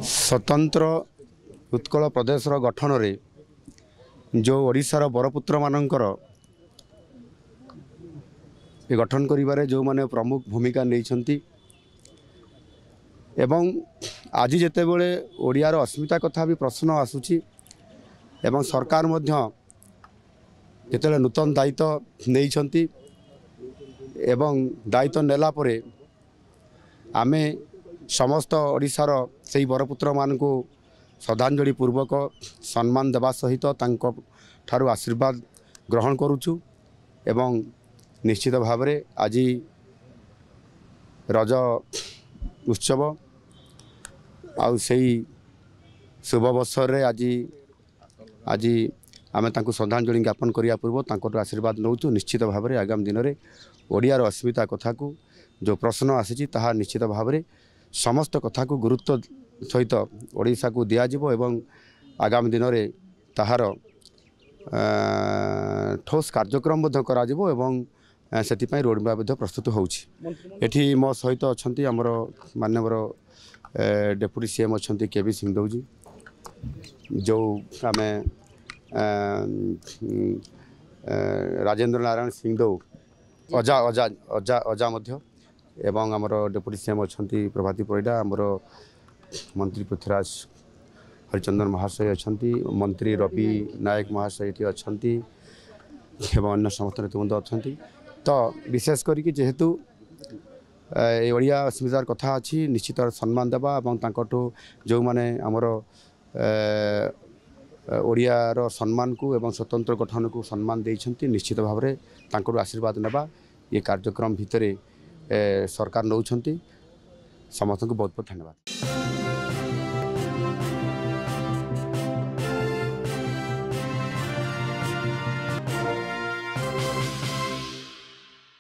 स्वतंत्र उत्कल प्रदेश गठन रे जो ओडिशार बरपुत्र मानकर गठन करिबारे जो माने प्रमुख भूमिका नहीं एवं आज जिते बड़े ओडियार अस्मिता कथा भी प्रश्न आसूची एवं सरकार मध्य जिते नूतन दायित्व नहीं एवं दायित्व नेला परे आमे समस्त ओडिशार से बरपुत्र मान को श्रद्धांजलि पूर्वक सम्मान देवा सहित ठारू आशीर्वाद ग्रहण करुचु एवं निश्चित भाव में आज रज उत्सव आउ शुभ अवसर रे आज आज आमे तांको श्रद्धांजलि ज्ञापन करिया पूर्व तांको आशीर्वाद नौचु। निश्चित भाव में आगामी दिन में ओडियार अस्मिता कथा को जो प्रश्न आसी ताहा निश्चित भाव में समस्त कथा को गुरुत्व सहित ओडिशा को दियाजिबो एवं आगामी दिन में ताहार ठोस कार्यक्रम मध्य कराजिबो एवं सेतिपई रोड मैप प्रस्तुत होठी मो सहित अच्छी आमर माननीय डेप्यूटी सीएम अच्छा केवी सिंहदेव जी जो आम राजेंद्र नारायण सिंहदेव अजा अजा अजा अजा मध्य एवं आमर डेप्यूटी सीएम अच्छा प्रभाती परिडा आमर मंत्री पृथ्वीराज हरिचंदन महाशय अच्छा मंत्री रवि नायक महाशय ये अच्छा एवं अन्य समस्त नेतृवृंद अच्छा तो विशेष करके जेहेतु ओडिया अस्मितार कथा अच्छी निश्चित सम्मान देवा जो माने आमर ओडियार सम्मान को एवं स्वतंत्र गठन को सम्मान देइछंती निश्चित भाव में आशीर्वाद नेबा ये कार्यक्रम भितर सरकार नौछंती समस्त को बहुत बहुत धन्यवाद।